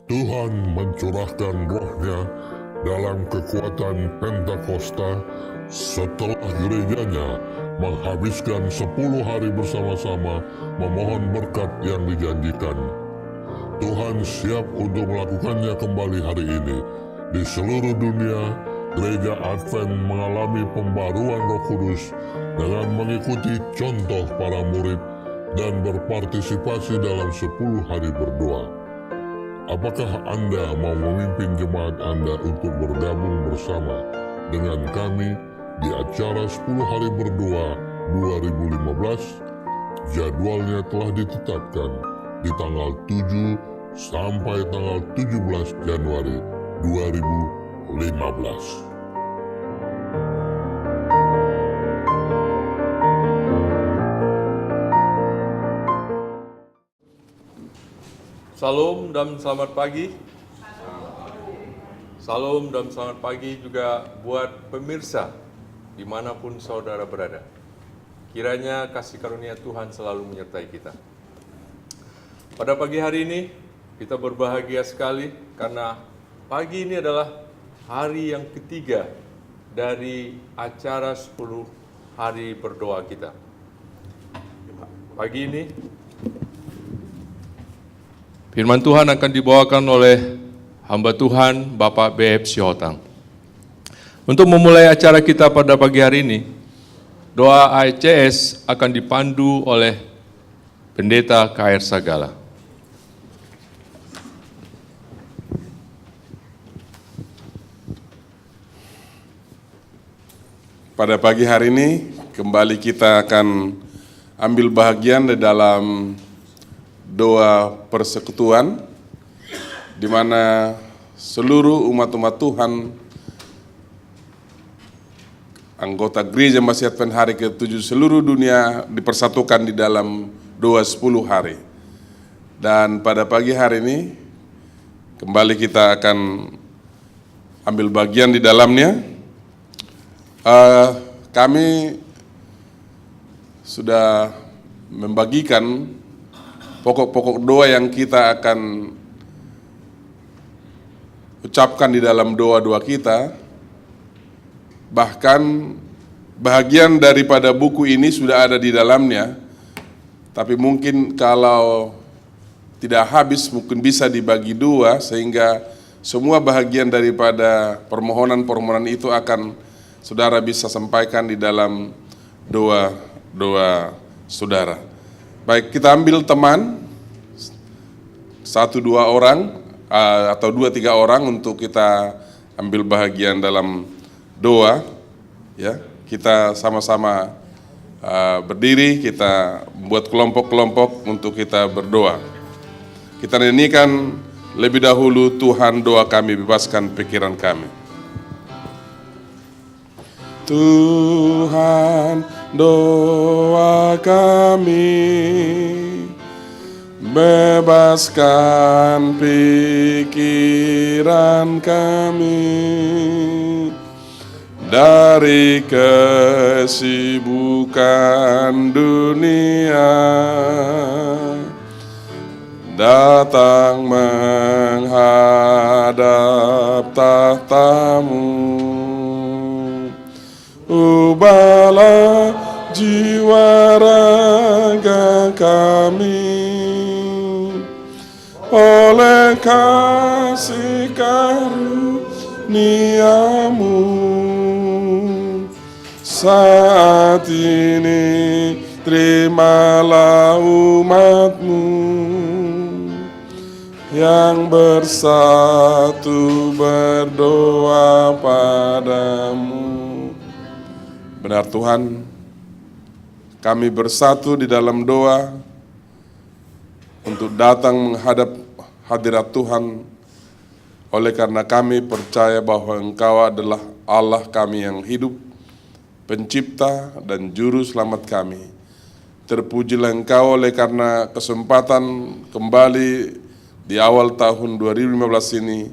Tuhan mencurahkan roh-Nya dalam kekuatan Pentakosta setelah gerejanya menghabiskan 10 hari bersama-sama memohon berkat yang dijanjikan. Tuhan siap untuk melakukannya kembali hari ini. Di seluruh dunia, Gereja Advent mengalami pembaruan Roh Kudus dengan mengikuti contoh para murid dan berpartisipasi dalam 10 hari berdoa. Apakah Anda mau memimpin jemaat Anda untuk bergabung bersama dengan kami di acara 10 hari berdoa 2015? Jadwalnya telah ditetapkan di tanggal 7 sampai tanggal 17 Januari 2015. Salam dan selamat pagi. Salam dan selamat pagi juga buat pemirsa dimanapun saudara berada. Kiranya kasih karunia Tuhan selalu menyertai kita. Pada pagi hari ini kita berbahagia sekali karena pagi ini adalah hari yang ketiga dari acara 10 hari berdoa kita. Pagi ini firman Tuhan akan dibawakan oleh hamba Tuhan Bapak B.F. Syihotang. Untuk memulai acara kita pada pagi hari ini, doa AECS akan dipandu oleh Pendeta KR Sagala. Pada pagi hari ini, kembali kita akan ambil bahagian di dalam doa persekutuan, di mana seluruh umat-umat Tuhan, anggota Gereja Masih Advent hari ke-7 seluruh dunia dipersatukan di dalam doa 10 hari. Dan pada pagi hari ini, kembali kita akan ambil bagian di dalamnya. Kami sudah membagikan pokok-pokok doa yang kita akan ucapkan di dalam doa-doa kita. Bahkan bahagian daripada buku ini sudah ada di dalamnya, tapi mungkin kalau tidak habis mungkin bisa dibagi dua, sehingga semua bahagian daripada permohonan-permohonan itu akan saudara bisa sampaikan di dalam doa-doa saudara. Baik, kita ambil teman 1-2 orang atau 2-3 orang untuk kita ambil bahagian dalam doa. Ya, kita sama-sama berdiri, kita buat kelompok-kelompok untuk kita berdoa. Kita nyanyikan lebih dahulu, Tuhan doa kami, bebaskan pikiran kami. Tuhan doa kami, bebaskan pikiran kami dari kesibukan dunia, datang menghadap tahta-Mu. Ubahlah jiwa raga kami oleh kasih karunia-Mu. Saat ini terimalah umat-Mu yang bersatu berdoa padamu. Benar Tuhan, kami bersatu di dalam doa untuk datang menghadap hadirat Tuhan, oleh karena kami percaya bahwa Engkau adalah Allah kami yang hidup, pencipta dan juru selamat kami. Terpujilah Engkau oleh karena kesempatan kembali di awal tahun 2015 ini,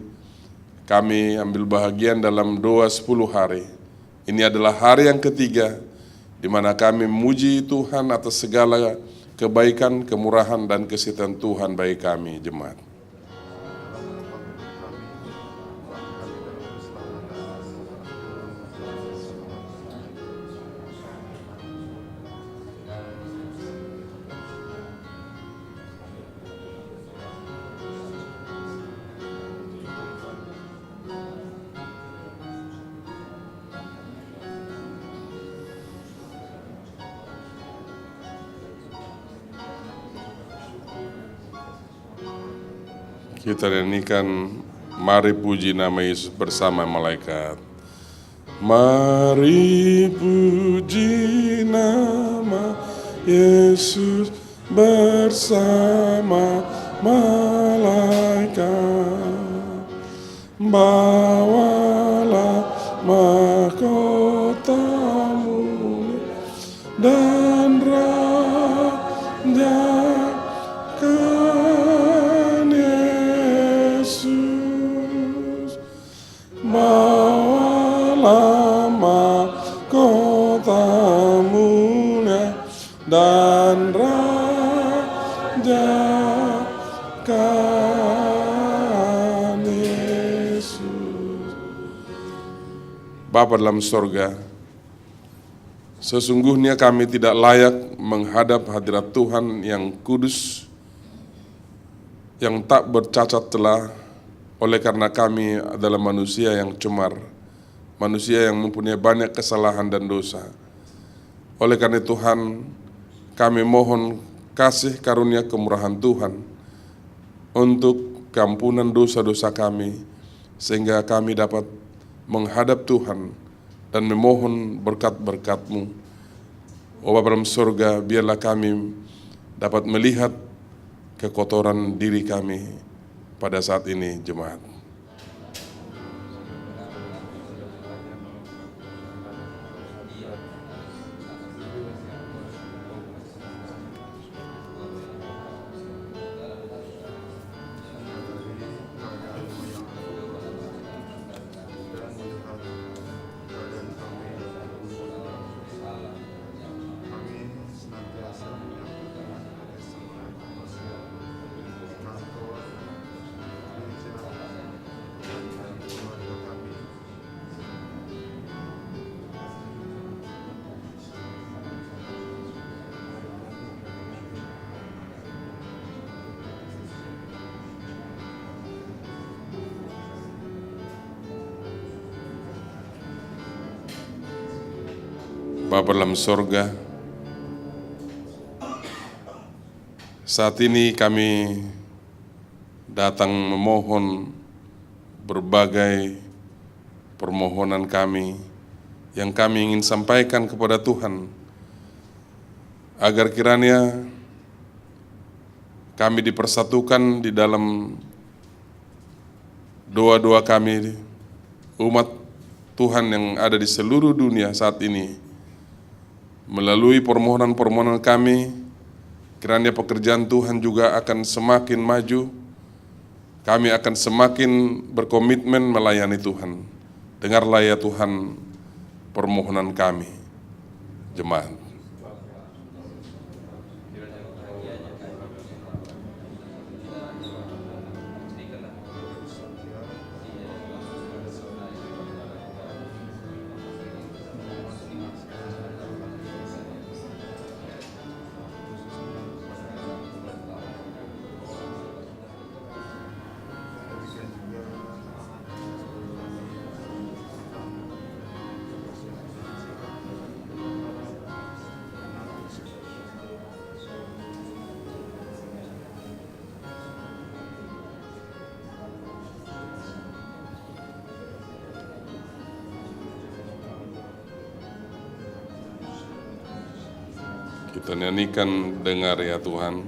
kami ambil bahagian dalam doa 10 hari. Ini adalah hari yang ketiga di mana kami memuji Tuhan atas segala kebaikan, kemurahan, dan kesetiaan Tuhan bagi kami, jemaat. Kita nyanyikan Mari Puji Nama Yesus bersama malaikat. Mari puji nama Yesus bersama malaikat. Bawalah mahkotamu dan rajakan Yesus. Bawalah mahkotamu dan rajakan Yesus. Bapa dalam sorga, sesungguhnya kami tidak layak menghadap hadirat Tuhan yang kudus, yang tak bercacat celah, oleh karena kami adalah manusia yang cemar, manusia yang mempunyai banyak kesalahan dan dosa. Oleh karena Tuhan, kami mohon kasih karunia kemurahan Tuhan untuk keampunan dosa-dosa kami, sehingga kami dapat menghadap Tuhan dan memohon berkat-berkat-Mu. Oh Bapa dalam surga, biarlah kami dapat melihat kekotoran diri kami pada saat ini, jemaat. Bapa dalam sorga, saat ini kami datang memohon berbagai permohonan kami yang kami ingin sampaikan kepada Tuhan, agar kiranya kami dipersatukan di dalam doa-doa kami, umat Tuhan yang ada di seluruh dunia saat ini. Melalui permohonan-permohonan kami, kiranya pekerjaan Tuhan juga akan semakin maju. Kami akan semakin berkomitmen melayani Tuhan. Dengarlah ya Tuhan permohonan kami, jemaat. Kita nyanyikan dengar ya Tuhan.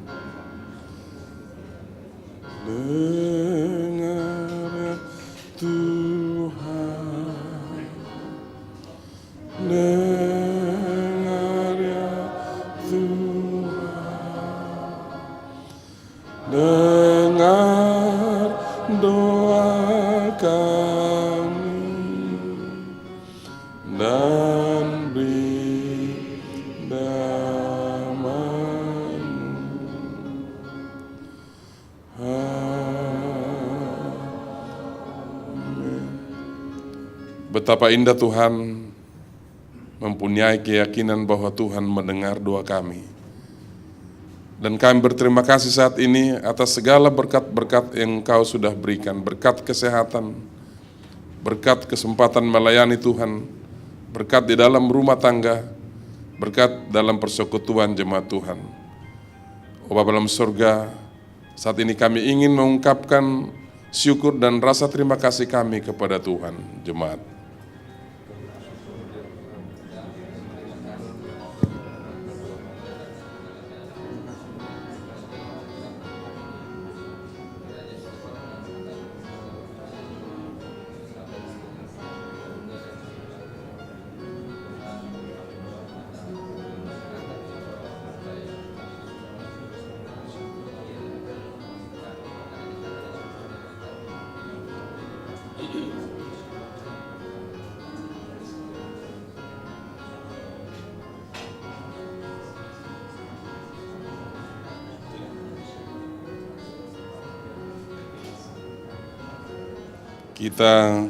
Dengar ya Tuhan, dengar ya Tuhan, dengar doa kami dan beri damai-Mu. Betapa indah Tuhan mempunyai keyakinan bahwa Tuhan mendengar doa kami. Dan kami berterima kasih saat ini atas segala berkat-berkat yang Engkau sudah berikan. Berkat kesehatan, berkat kesempatan melayani Tuhan, berkat di dalam rumah tangga, berkat dalam persekutuan jemaat Tuhan. Oh Bapa dalam surga, Saat ini kami ingin mengungkapkan syukur dan rasa terima kasih kami kepada Tuhan, jemaat. Kita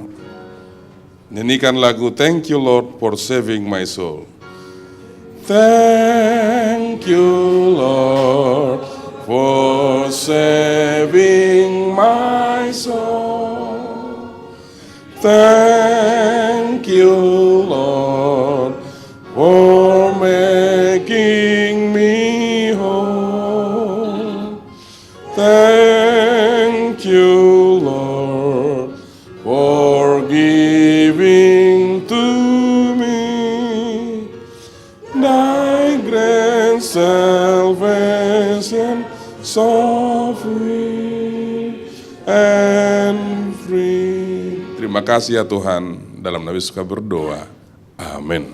nyanyikan lagu Thank You Lord for Saving My Soul. Thank you Lord for saving my soul. Thank you Lord for making me whole. Thank you Lord for giving to me thy great salvation, so free and free. Terima kasih ya Tuhan, dalam nama Yesus kami berdoa. Amin.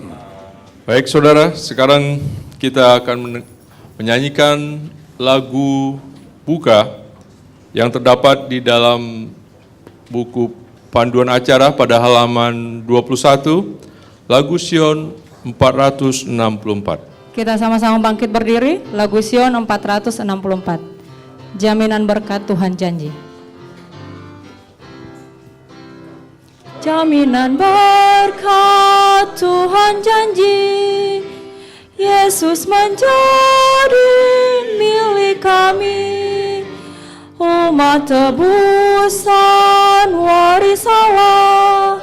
Baik saudara, sekarang kita akan menyanyikan lagu buka yang terdapat di dalam buku panduan acara pada halaman 21, lagu Sion 464. Kita sama-sama bangkit berdiri, lagu Sion 464. Jaminan berkat Tuhan janji. Jaminan berkat Tuhan janji, Yesus menjadi milik kami. Umat tebusan waris Allah,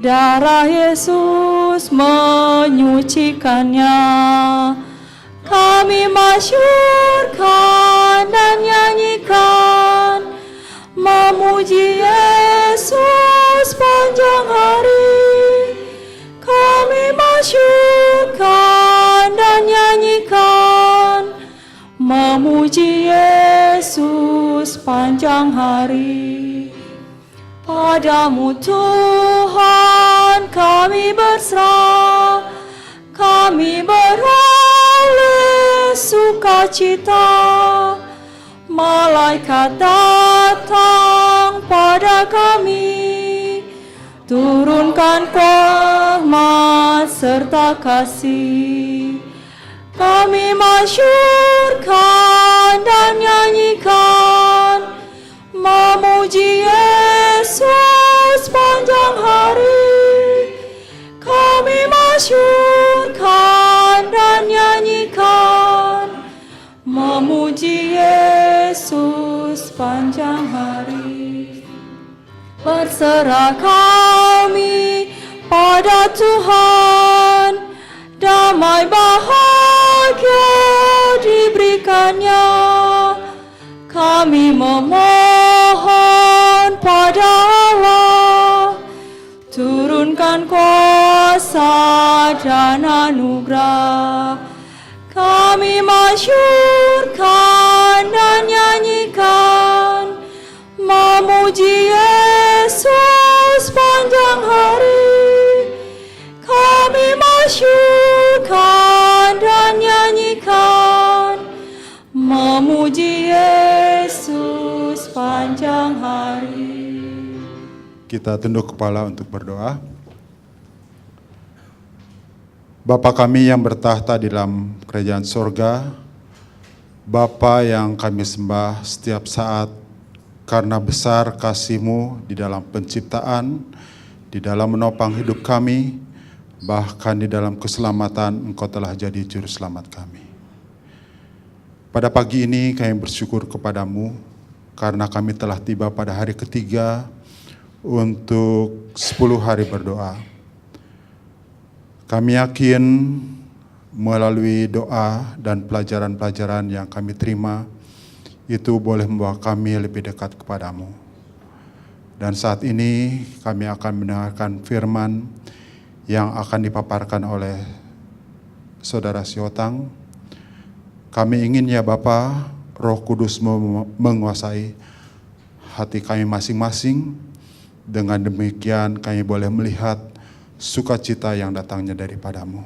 darah Yesus menyucikannya. Kami masyurkan dan nyanyikan, memuji Yesus panjang hari. Kami masyurkan dan nyanyikan, memuji Yesus panjang hari. Padamu Tuhan kami berserah, kami beroleh sukacita. Malaikat datang pada kami, turunkan rahmat serta kasih. Kami masyurkan dan nyanyikan, memuji Yesus panjang hari. Kami masyurkan dan nyanyikan, memuji Yesus panjang hari. Berserah kami pada Tuhan, damai bahagia diberikannya. Kami memohon pada Allah, turunkan kuasa dan anugerah. Kami masyurkan dan nyanyikan, memuji Yesus panjang hari. Kami masyurkan dan nyanyikan, memuji Yesus panjang hari. Kita tunduk kepala untuk berdoa. Bapa kami yang bertahta di dalam kerajaan sorga, Bapa yang kami sembah setiap saat karena besar kasih-Mu di dalam penciptaan, di dalam menopang hidup kami, bahkan di dalam keselamatan Engkau telah jadi juru selamat kami. Pada pagi ini kami bersyukur kepadamu karena kami telah tiba pada hari ketiga untuk 10 hari berdoa. Kami yakin melalui doa dan pelajaran-pelajaran yang kami terima, itu boleh membawa kami lebih dekat kepadamu. Dan saat ini kami akan mendengarkan firman yang akan dipaparkan oleh Saudara Siotang. Kami ingin ya Bapa, Roh Kudus menguasai hati kami masing-masing. Dengan demikian kami boleh melihat sukacita yang datangnya daripadamu.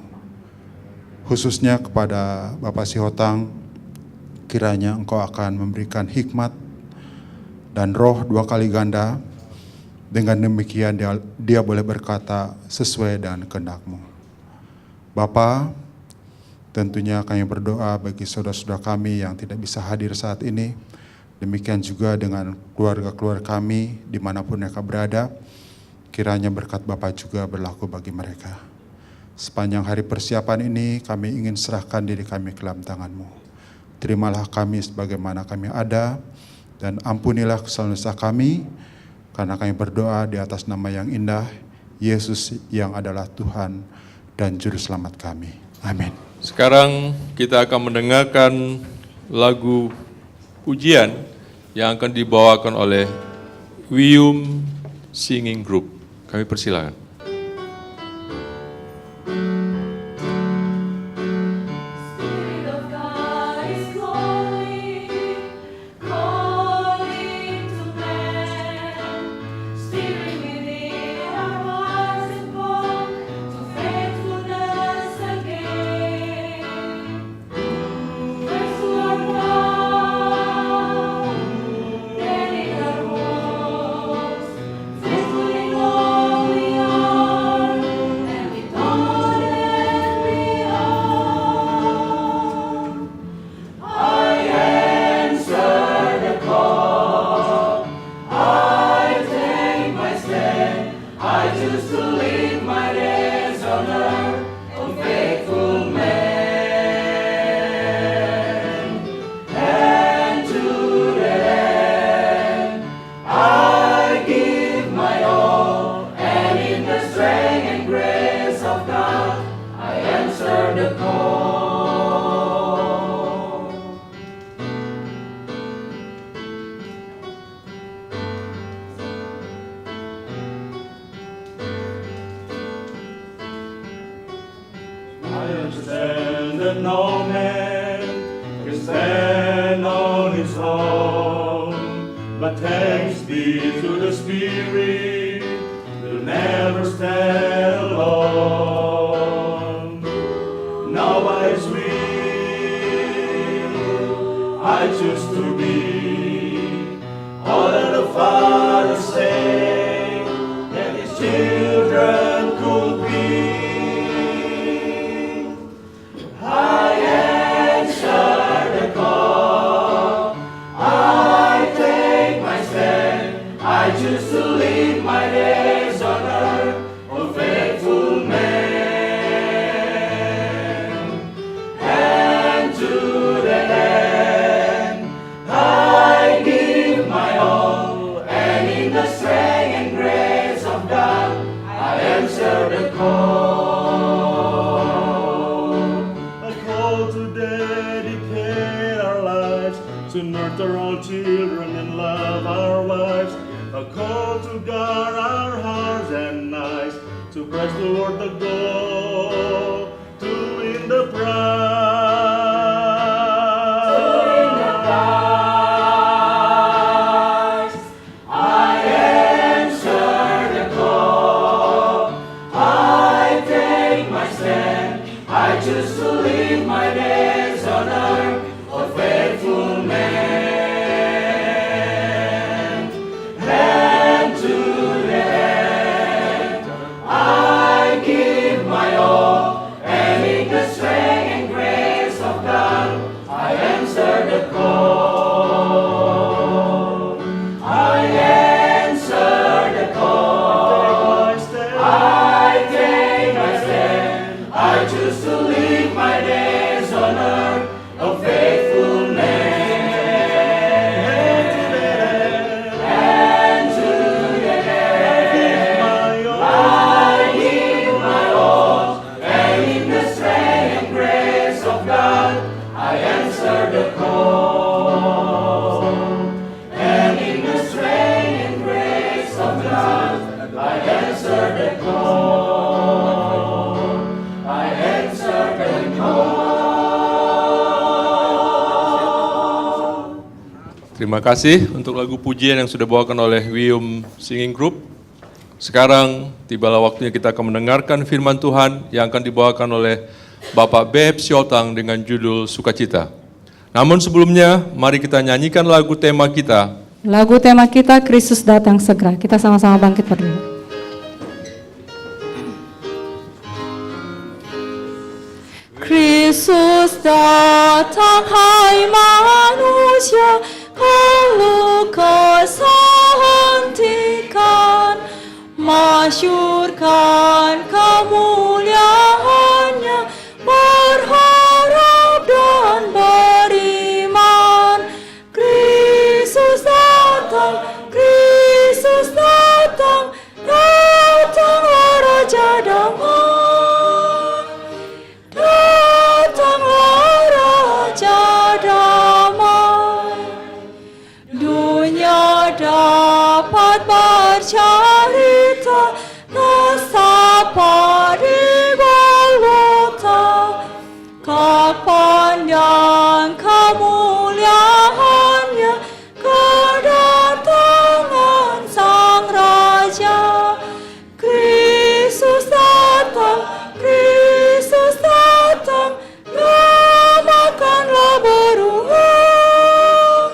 Khususnya kepada Bapak Siotang, kiranya Engkau akan memberikan hikmat dan roh 2 kali ganda. Dengan demikian dia boleh berkata sesuai dengan kehendak-Mu. Bapa, tentunya kami berdoa bagi saudara-saudara kami yang tidak bisa hadir saat ini. Demikian juga dengan keluarga-keluarga kami dimanapun mereka berada. Kiranya berkat Bapa juga berlaku bagi mereka. Sepanjang hari persiapan ini kami ingin serahkan diri kami ke dalam tangan-Mu. Terimalah kami sebagaimana kami ada, dan ampunilah kesalahan dosa kami, karena kami berdoa di atas nama yang indah, Yesus yang adalah Tuhan dan Juru Selamat kami. Amin. Sekarang kita akan mendengarkan lagu pujian yang akan dibawakan oleh Wiyum Singing Group. Kami persilakan. My all, and in the strength and grace Terima kasih untuk lagu pujian yang sudah dibawakan oleh Wium Singing Group. Sekarang tibalah waktunya kita akan mendengarkan firman Tuhan yang akan dibawakan oleh Bapak Beb Siotang dengan judul Sukacita. Namun sebelumnya, mari kita nyanyikan lagu tema kita. Lagu tema kita Kristus datang segera. Kita sama-sama bangkit berdua. Kristus datang hai manusia, kalau kesehentikan, masyurkan kemuliaannya, berharap dan beriman. Kristus datang, Kristus datang, datanglah Raja Damai. Dapat bercerita nestapa di Golgota, kepanjang kemuliaannya, kedatangan Sang Raja. Kristus datang, Kristus datang, gemakanlah berulang.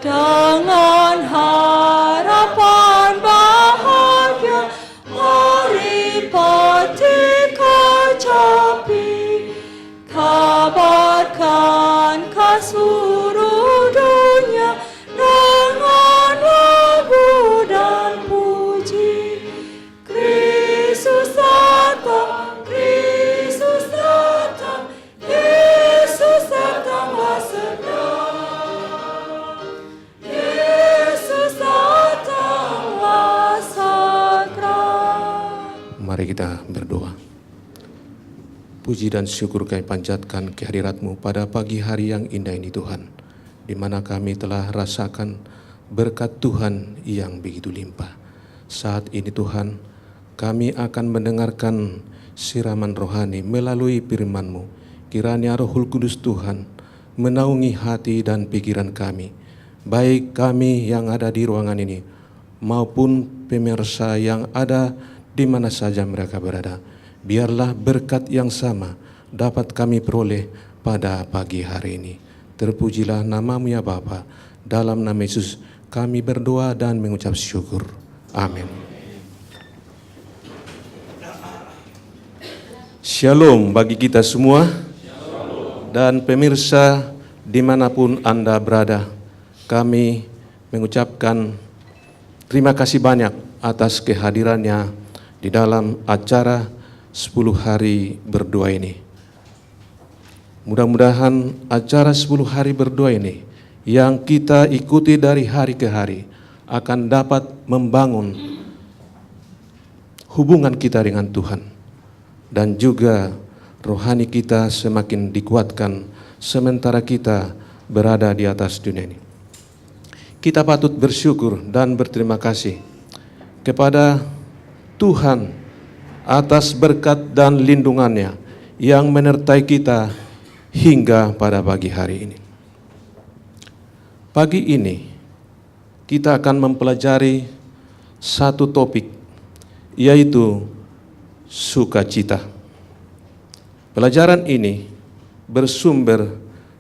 Dengan harapan bahagia, mari petik kecapi, kabarkan ke seluruh dunia dengan lagu dan puji. Kristus datang, Kristus datang, Yesus datanglah segera. Mari kita berdoa. Puji dan syukur kami panjatkan kehadirat-Mu pada pagi hari yang indah ini Tuhan, di mana kami telah rasakan berkat Tuhan yang begitu limpah. Saat ini Tuhan, kami akan mendengarkan siraman rohani melalui firman-Mu. Kiranya Rohul Kudus Tuhan menaungi hati dan pikiran kami, baik kami yang ada di ruangan ini, maupun pemirsa yang ada di mana saja mereka berada. Biarlah berkat yang sama dapat kami peroleh pada pagi hari ini. Terpujilah nama-Mu ya Bapa. Dalam nama Yesus kami berdoa dan mengucap syukur. Amin. Shalom bagi kita semua dan pemirsa dimanapun Anda berada. Kami mengucapkan terima kasih banyak atas kehadirannya di dalam acara 10 hari berdoa ini. Mudah-mudahan acara 10 hari berdoa ini yang kita ikuti dari hari ke hari akan dapat membangun hubungan kita dengan Tuhan, dan juga rohani kita semakin dikuatkan sementara kita berada di atas dunia ini. Kita patut bersyukur dan berterima kasih kepada Tuhan atas berkat dan lindungannya yang menyertai kita hingga pada pagi hari ini. Pagi ini kita akan mempelajari satu topik, yaitu sukacita. Pelajaran ini bersumber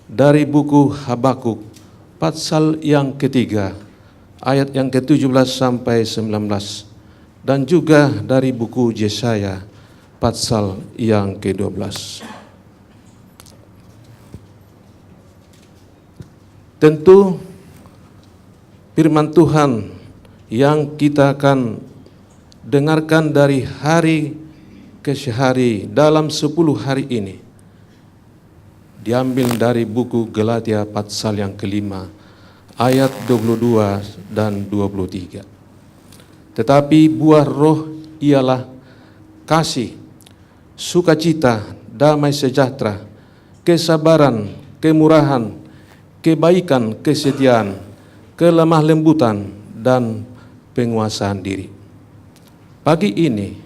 dari buku Habakuk pasal yang ketiga, ayat yang ke-17 sampai 19. Dan juga dari buku Yesaya pasal yang ke-12. Tentu firman Tuhan yang kita akan dengarkan dari hari ke hari dalam 10 hari ini diambil dari buku Galatia pasal yang kelima, ayat 22 dan 23. Tetapi buah roh ialah kasih, sukacita, damai sejahtera, kesabaran, kemurahan, kebaikan, kesetiaan, kelemah lembutan, dan penguasaan diri. Pagi ini,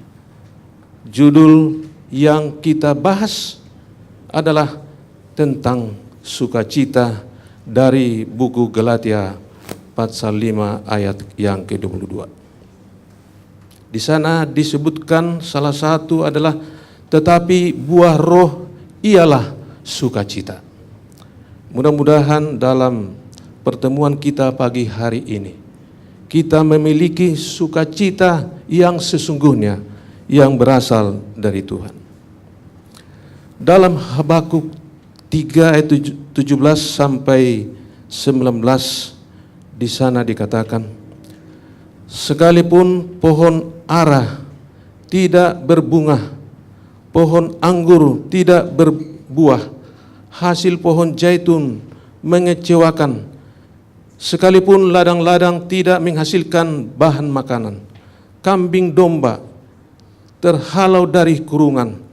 judul yang kita bahas adalah tentang sukacita dari buku Galatia pasal 5 ayat yang ke-22. Di sana disebutkan salah satu adalah tetapi buah roh ialah sukacita. Mudah-mudahan dalam pertemuan kita pagi hari ini kita memiliki sukacita yang sesungguhnya yang berasal dari Tuhan. Dalam Habakuk 3 ayat 17 sampai 19 di sana dikatakan, sekalipun pohon ara tidak berbunga, pohon anggur tidak berbuah, hasil pohon zaitun mengecewakan, sekalipun ladang-ladang tidak menghasilkan bahan makanan, kambing domba terhalau dari kurungan,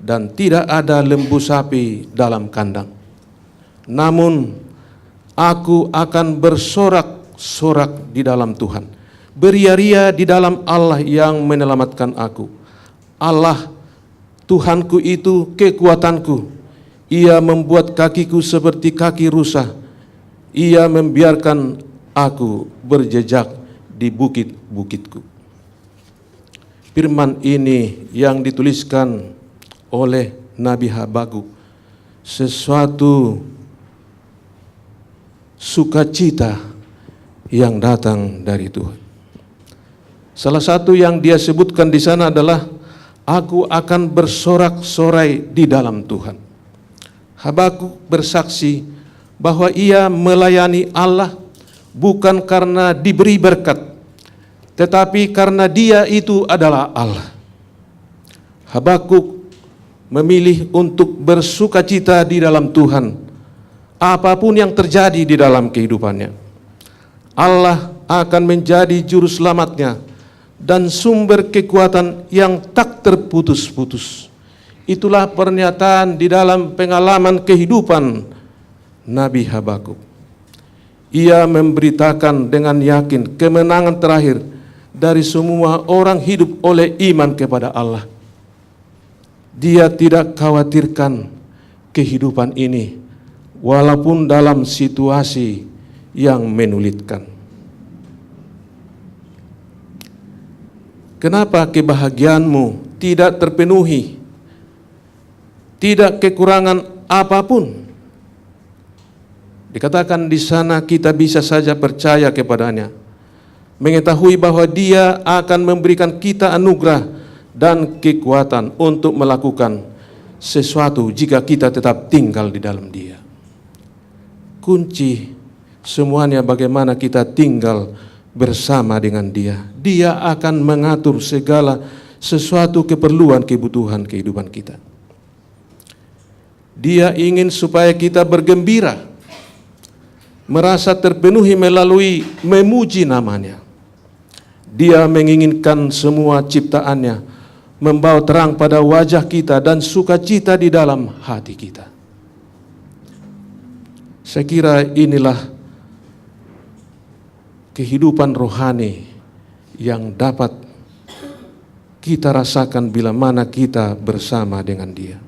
dan tidak ada lembu sapi dalam kandang. Namun aku akan bersorak-sorak di dalam Tuhan, beria-ria di dalam Allah yang menyelamatkan aku. Allah Tuhanku itu kekuatanku. Ia membuat kakiku seperti kaki rusa. Ia membiarkan aku berjejak di bukit-bukitku. Firman ini yang dituliskan oleh Nabi Habakuk, sesuatu sukacita yang datang dari Tuhan. Salah satu yang dia sebutkan di sana adalah aku akan bersorak-sorai di dalam Tuhan. Habakuk bersaksi bahwa ia melayani Allah bukan karena diberi berkat, tetapi karena dia itu adalah Allah. Habakuk memilih untuk bersukacita di dalam Tuhan, apapun yang terjadi di dalam kehidupannya. Allah akan menjadi juru selamatnya dan sumber kekuatan yang tak terputus-putus. Itulah pernyataan di dalam pengalaman kehidupan Nabi Habakuk. Ia memberitakan dengan yakin kemenangan terakhir dari semua orang hidup oleh iman kepada Allah. Dia tidak khawatirkan kehidupan ini walaupun dalam situasi yang menyulitkan. Kenapa kebahagiaanmu tidak terpenuhi? Tidak kekurangan apapun. Dikatakan di sana kita bisa saja percaya kepadanya, mengetahui bahwa Dia akan memberikan kita anugerah dan kekuatan untuk melakukan sesuatu jika kita tetap tinggal di dalam Dia. Kunci semuanya bagaimana kita tinggal bersama dengan Dia. Dia akan mengatur segala sesuatu keperluan kebutuhan kehidupan kita. Dia ingin supaya kita bergembira, merasa terpenuhi melalui memuji namanya. Dia menginginkan semua ciptaannya membawa terang pada wajah kita dan sukacita di dalam hati kita. Saya kira inilah kehidupan rohani yang dapat kita rasakan bila mana kita bersama dengan Dia.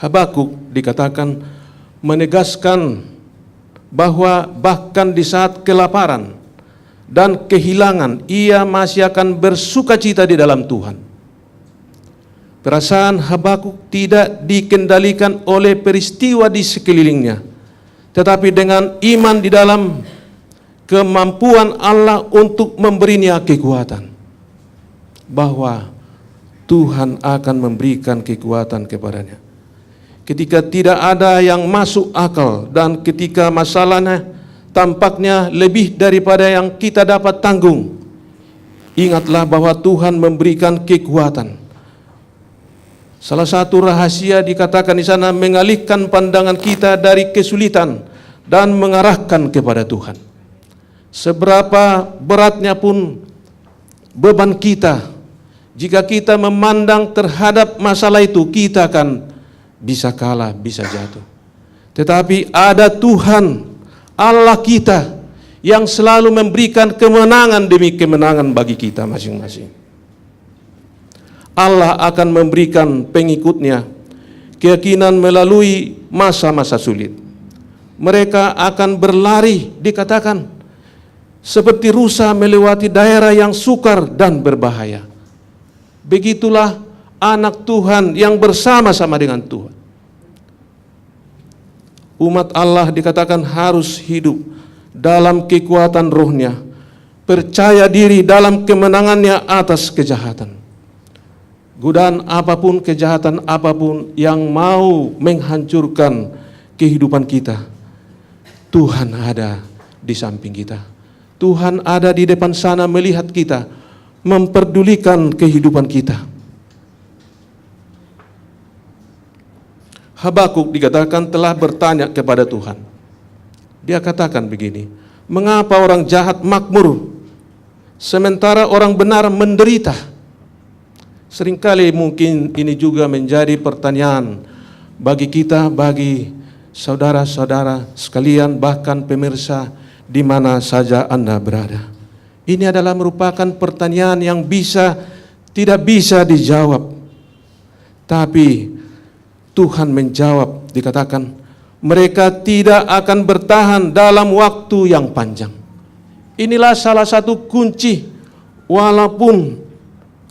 Habakuk dikatakan menegaskan bahwa bahkan di saat kelaparan dan kehilangan, ia masih akan bersukacita di dalam Tuhan. Perasaan Habakuk tidak dikendalikan oleh peristiwa di sekelilingnya, tetapi dengan iman di dalam kemampuan Allah untuk memberinya kekuatan, bahwa Tuhan akan memberikan kekuatan kepadanya. Ketika tidak ada yang masuk akal dan ketika masalahnya tampaknya lebih daripada yang kita dapat tanggung, ingatlah bahwa Tuhan memberikan kekuatan. Salah satu rahasia dikatakan di sana mengalihkan pandangan kita dari kesulitan dan mengarahkan kepada Tuhan. Seberapa beratnya pun beban kita, jika kita memandang terhadap masalah itu, kita akan bisa kalah, bisa jatuh. Tetapi ada Tuhan Allah kita yang selalu memberikan kemenangan demi kemenangan bagi kita masing-masing. Allah akan memberikan pengikutnya keyakinan melalui masa-masa sulit. Mereka akan berlari, dikatakan, seperti rusa melewati daerah yang sukar dan berbahaya. Begitulah anak Tuhan yang bersama-sama dengan Tuhan. Umat Allah dikatakan harus hidup dalam kekuatan rohnya, percaya diri dalam kemenangannya atas kejahatan. Godaan apapun, kejahatan apapun yang mau menghancurkan kehidupan kita, Tuhan ada di samping kita. Tuhan ada di depan sana melihat kita, memperdulikan kehidupan kita. Habakuk dikatakan telah bertanya kepada Tuhan. Dia katakan begini, mengapa orang jahat makmur, sementara orang benar menderita? Seringkali mungkin ini juga menjadi pertanyaan bagi kita, bagi saudara-saudara sekalian, bahkan pemirsa di mana saja Anda berada. Ini adalah merupakan pertanyaan yang tidak bisa dijawab. Tapi Tuhan menjawab, dikatakan, mereka tidak akan bertahan dalam waktu yang panjang. Inilah salah satu kunci, walaupun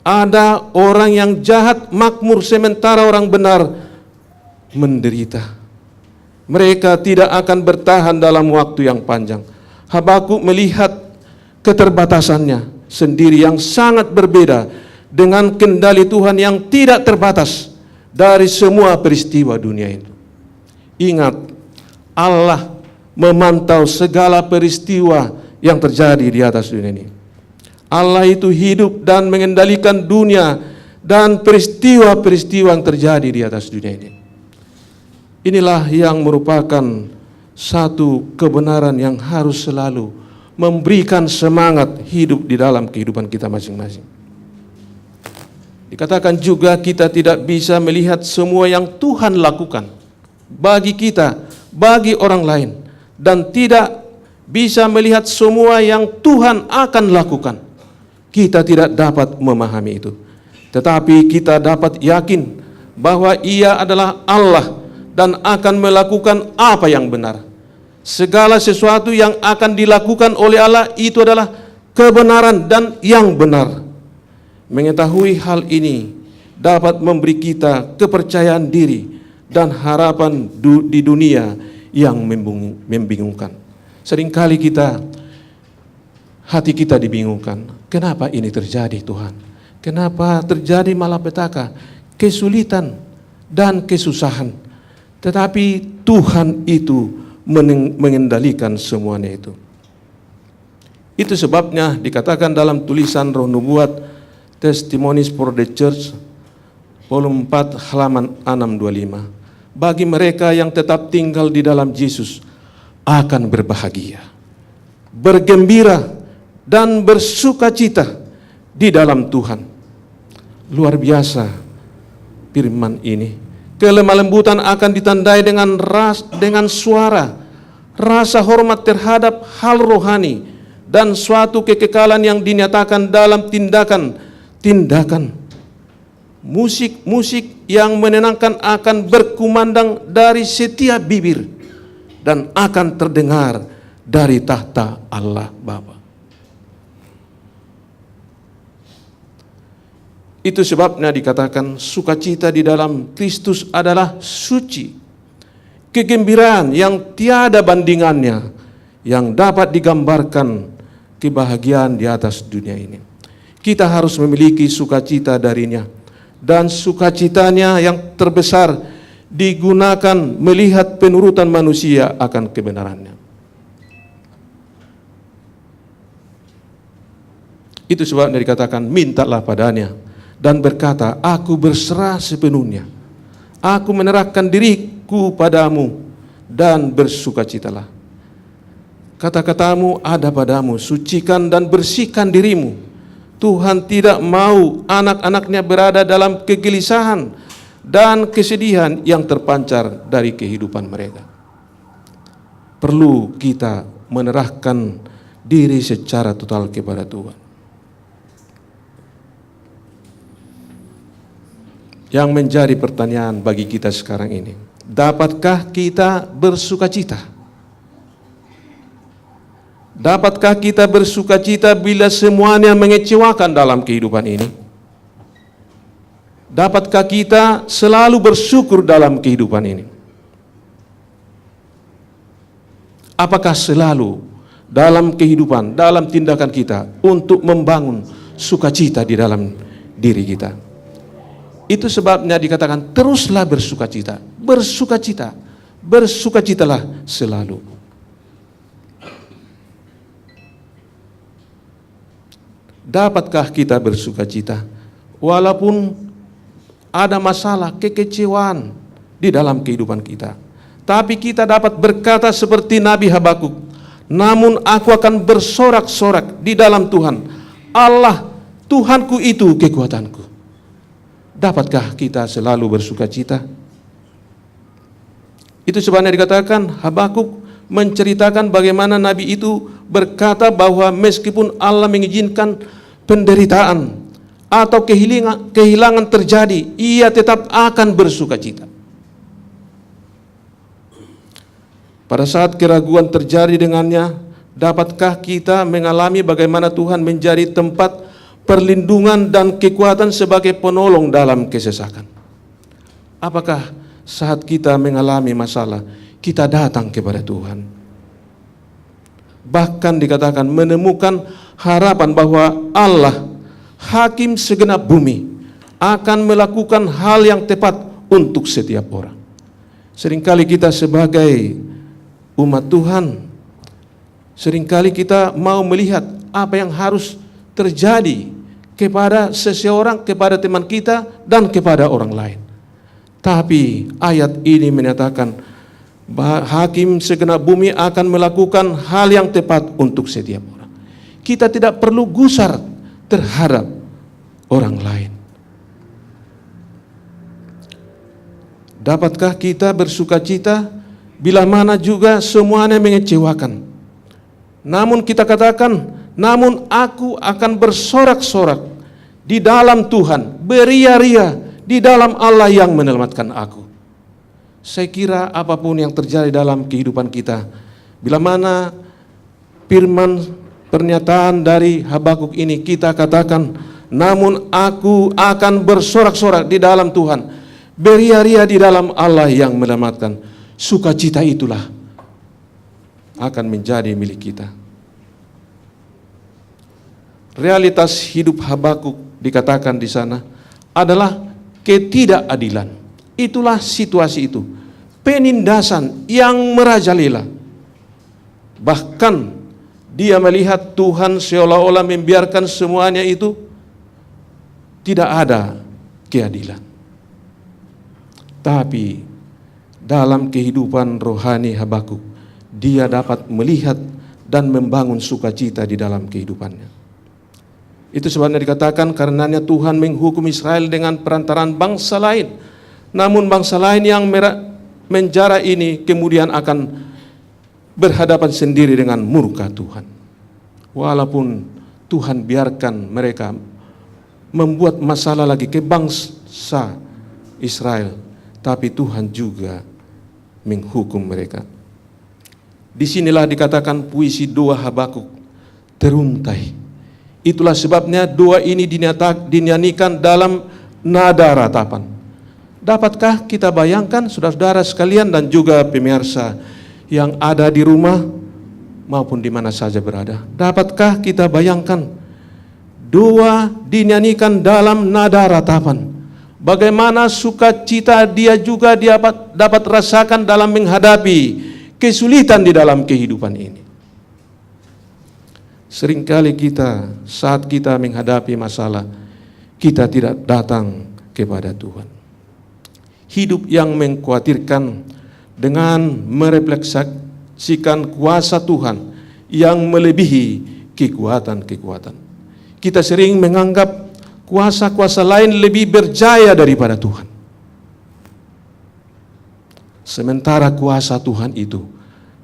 ada orang yang jahat makmur sementara orang benar menderita. Mereka tidak akan bertahan dalam waktu yang panjang. Habakuk melihat keterbatasannya sendiri yang sangat berbeda dengan kendali Tuhan yang tidak terbatas dari semua peristiwa dunia itu. Ingat, Allah memantau segala peristiwa yang terjadi di atas dunia ini. Allah itu hidup dan mengendalikan dunia dan peristiwa-peristiwa yang terjadi di atas dunia ini. Inilah yang merupakan satu kebenaran yang harus selalu memberikan semangat hidup di dalam kehidupan kita masing-masing. Dikatakan juga kita tidak bisa melihat semua yang Tuhan lakukan bagi kita, bagi orang lain, dan tidak bisa melihat semua yang Tuhan akan lakukan. Kita tidak dapat memahami itu, tetapi kita dapat yakin bahwa Ia adalah Allah dan akan melakukan apa yang benar. Segala sesuatu yang akan dilakukan oleh Allah itu adalah kebenaran dan yang benar. Mengetahui hal ini dapat memberi kita kepercayaan diri dan harapan di dunia yang membingungkan. Seringkali hati kita dibingungkan. Kenapa ini terjadi, Tuhan? Kenapa terjadi malapetaka, kesulitan, dan kesusahan? Tetapi Tuhan itu mengendalikan semuanya itu. Itu sebabnya dikatakan dalam tulisan Roh Nubuat Testimonies for the Church volume 4 halaman 625, bagi mereka yang tetap tinggal di dalam Yesus akan berbahagia, bergembira, dan bersukacita di dalam Tuhan. Luar biasa firman ini. Kelemah lembutan akan ditandai dengan suara, rasa hormat terhadap hal rohani, dan suatu kekekalan yang dinyatakan dalam tindakan. Musik yang menenangkan akan berkumandang dari setiap bibir dan akan terdengar dari tahta Allah Bapa. Itu sebabnya dikatakan sukacita di dalam Kristus adalah suci, kegembiraan yang tiada bandingannya, yang dapat digambarkan kebahagiaan di atas dunia ini. Kita harus memiliki sukacita darinya, dan sukacitanya yang terbesar digunakan melihat penurutan manusia akan kebenarannya. Itu sebabnya dikatakan mintalah padanya dan berkata, aku berserah sepenuhnya, aku menyerahkan diriku padamu dan bersukacitalah. Kata-katamu ada padamu, sucikan dan bersihkan dirimu. Tuhan tidak mau anak-anaknya berada dalam kegelisahan dan kesedihan yang terpancar dari kehidupan mereka. Perlu kita menyerahkan diri secara total kepada Tuhan. yang menjadi pertanyaan bagi kita sekarang ini. Dapatkah kita bersukacita? Dapatkah kita bersukacita bila semuanya mengecewakan dalam kehidupan ini? Dapatkah kita selalu bersyukur dalam kehidupan ini? Apakah selalu dalam kehidupan, dalam tindakan kita untuk membangun sukacita di dalam diri kita? Itu sebabnya dikatakan teruslah bersukacita, bersukacita, bersukacitalah selalu. Dapatkah kita bersukacita walaupun ada masalah, kekecewaan di dalam kehidupan kita? Tapi kita dapat berkata seperti Nabi Habakuk, namun aku akan bersorak-sorak di dalam Tuhan. Allah, Tuhanku itu kekuatanku. Dapatkah kita selalu bersukacita? Itu sebabnya dikatakan Habakuk menceritakan bagaimana Nabi itu berkata bahwa meskipun Allah mengizinkan penderitaan atau kehilangan terjadi, ia tetap akan bersukacita. Pada saat keraguan terjadi dengannya, dapatkah kita mengalami bagaimana Tuhan menjadi tempat perlindungan dan kekuatan sebagai penolong dalam kesesakan? Apakah saat kita mengalami masalah, kita datang kepada Tuhan? Bahkan dikatakan menemukan harapan bahwa Allah, Hakim segenap bumi, akan melakukan hal yang tepat untuk setiap orang. Seringkali kita sebagai umat Tuhan, seringkali kita mau melihat apa yang harus terjadi kepada seseorang, kepada teman kita, dan kepada orang lain. Tapi ayat ini menyatakan bahwa Hakim segenap bumi akan melakukan hal yang tepat untuk setiap orang. Kita tidak perlu gusar terhadap orang lain. Dapatkah kita bersukacita bila mana juga semuanya mengecewakan? Namun kita katakan, namun aku akan bersorak-sorak di dalam Tuhan, beria-ria di dalam Allah yang menyelamatkan aku. Saya kira apapun yang terjadi dalam kehidupan kita, bila mana firman pernyataan dari Habakuk ini kita katakan, namun aku akan bersorak-sorak di dalam Tuhan, beria-ria di dalam Allah yang menyelamatkan. Sukacita itulah akan menjadi milik kita. Realitas hidup Habakuk dikatakan di sana adalah ketidakadilan. Itulah situasi itu, penindasan yang merajalela. Bahkan dia melihat Tuhan seolah-olah membiarkan semuanya itu, tidak ada keadilan. Tapi dalam kehidupan rohani Habakuk, dia dapat melihat dan membangun sukacita di dalam kehidupannya. Itu sebabnya dikatakan karenanya Tuhan menghukum Israel dengan perantaraan bangsa lain. Namun bangsa lain yang menjara ini kemudian akan berhadapan sendiri dengan murka Tuhan. Walaupun Tuhan biarkan mereka membuat masalah lagi ke bangsa Israel, tapi Tuhan juga menghukum mereka. Disinilah dikatakan puisi doa Habakuk teruntai. Itulah sebabnya doa ini dinyanyikan dalam nada ratapan. Dapatkah kita bayangkan, saudara-saudara sekalian dan juga pemirsa yang ada di rumah maupun di mana saja berada, dapatkah kita bayangkan doa dinyanyikan dalam nada ratapan? Bagaimana sukacita dia juga dapat rasakan dalam menghadapi kesulitan di dalam kehidupan ini. Seringkali kita saat kita menghadapi masalah, kita tidak datang kepada Tuhan. Hidup yang mengkhawatirkan dengan merefleksikan kuasa Tuhan yang melebihi kekuatan-kekuatan. Kita sering menganggap kuasa-kuasa lain lebih berjaya daripada Tuhan. Sementara kuasa Tuhan itu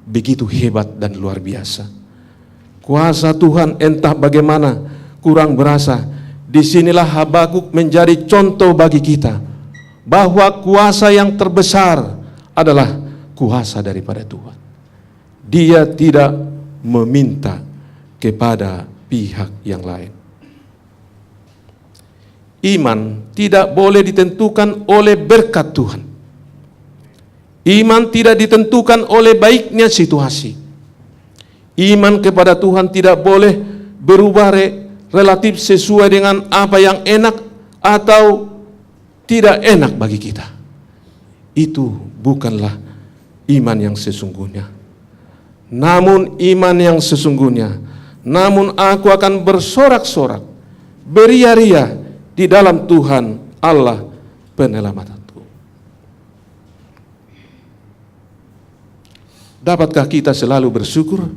begitu hebat dan luar biasa. Kuasa Tuhan entah bagaimana kurang berasa. Disinilah Habakuk menjadi contoh bagi kita bahwa kuasa yang terbesar adalah kuasa daripada Tuhan. Dia tidak meminta kepada pihak yang lain. Iman tidak boleh ditentukan oleh berkat Tuhan. Iman tidak ditentukan oleh baiknya situasi. Iman kepada Tuhan tidak boleh berubah relatif sesuai dengan apa yang enak atau tidak enak bagi kita. Itu bukanlah iman yang sesungguhnya. Namun iman yang sesungguhnya, namun aku akan bersorak-sorak, beria-ria di dalam Tuhan Allah penyelamatku. Dapatkah kita selalu bersyukur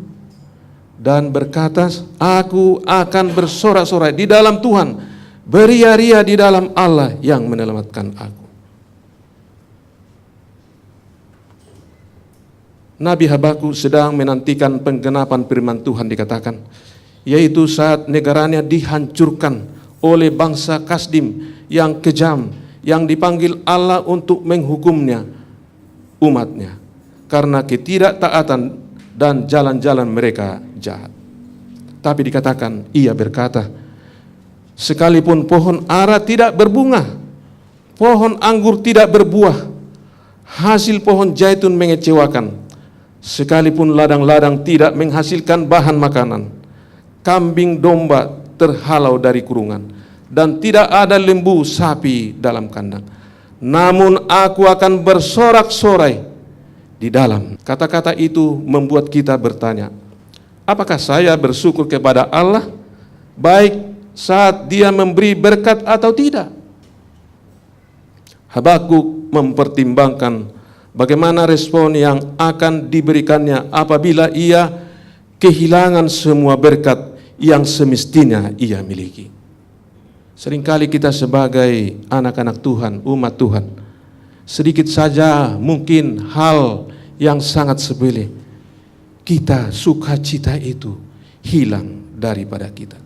dan berkata, aku akan bersorak-sorai di dalam Tuhan, beria-ria di dalam Allah yang menyelamatkan aku. Nabi Habakuk sedang menantikan penggenapan firman Tuhan dikatakan, yaitu saat negaranya dihancurkan oleh bangsa Kasdim yang kejam, yang dipanggil Allah untuk menghukumnya umatnya karena ketidaktaatan dan jalan-jalan mereka jahat. Tapi dikatakan, ia berkata, sekalipun pohon ara tidak berbunga, pohon anggur tidak berbuah, hasil pohon zaitun mengecewakan, sekalipun ladang-ladang tidak menghasilkan bahan makanan, kambing domba terhalau dari kurungan, dan tidak ada lembu sapi dalam kandang, namun aku akan bersorak-sorai di dalam. Kata-kata itu membuat kita bertanya, apakah saya bersyukur kepada Allah baik saat Dia memberi berkat atau tidak? Habakuk mempertimbangkan bagaimana respon yang akan diberikannya apabila ia kehilangan semua berkat yang semestinya ia miliki. Seringkali kita sebagai anak-anak Tuhan, umat Tuhan, sedikit saja mungkin hal yang sangat sepele, kita sukacita itu hilang daripada kita.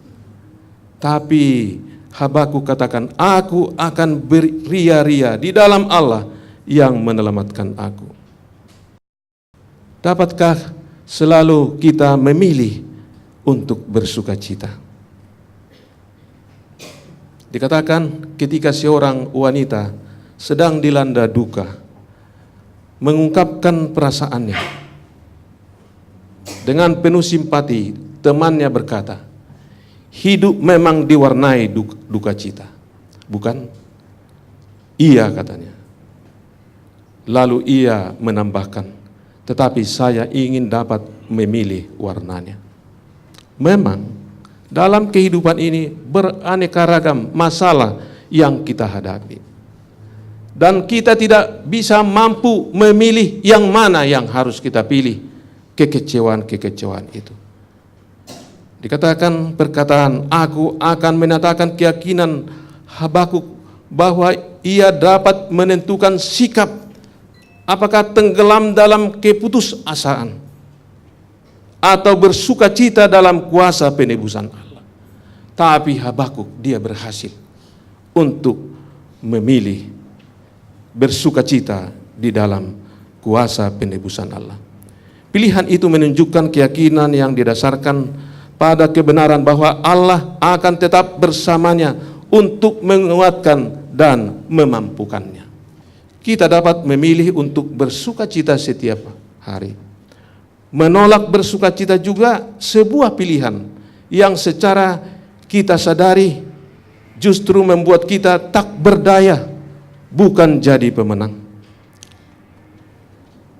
Tapi Habakuk katakan, aku akan beria-ria di dalam Allah yang menyelamatkan aku. Dapatkah selalu kita memilih untuk bersukacita? Dikatakan ketika seorang wanita sedang dilanda duka, mengungkapkan perasaannya dengan penuh simpati, temannya berkata, hidup memang diwarnai duka cita, bukan? Iya, katanya. Lalu ia menambahkan, tetapi saya ingin dapat memilih warnanya. Memang dalam kehidupan ini beraneka ragam masalah yang kita hadapi, dan kita tidak bisa mampu memilih yang mana yang harus kita pilih, kekecewaan-kekecewaan itu. Dikatakan perkataan, aku akan menyatakan keyakinan Habakuk bahwa ia dapat menentukan sikap, apakah tenggelam dalam keputusasaan atau bersukacita dalam kuasa penebusan Allah. Tapi Habakuk dia berhasil untuk memilih bersukacita di dalam kuasa penebusan Allah. Pilihan itu menunjukkan keyakinan yang didasarkan pada kebenaran bahwa Allah akan tetap bersamanya untuk menguatkan dan memampukannya. Kita dapat memilih untuk bersukacita setiap hari. Menolak bersukacita juga sebuah pilihan yang secara kita sadari justru membuat kita tak berdaya, bukan jadi pemenang.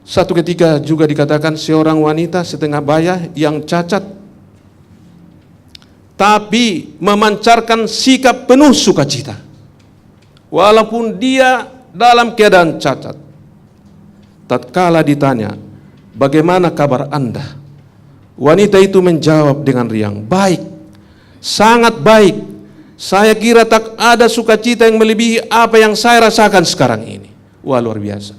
Satu ketika juga dikatakan seorang wanita setengah baya yang cacat, tapi memancarkan sikap penuh sukacita, walaupun dia dalam keadaan cacat. Tatkala ditanya, bagaimana kabar Anda? Wanita itu menjawab dengan riang, baik, sangat baik. Saya kira tak ada sukacita yang melebihi apa yang saya rasakan sekarang ini. Wah, luar biasa.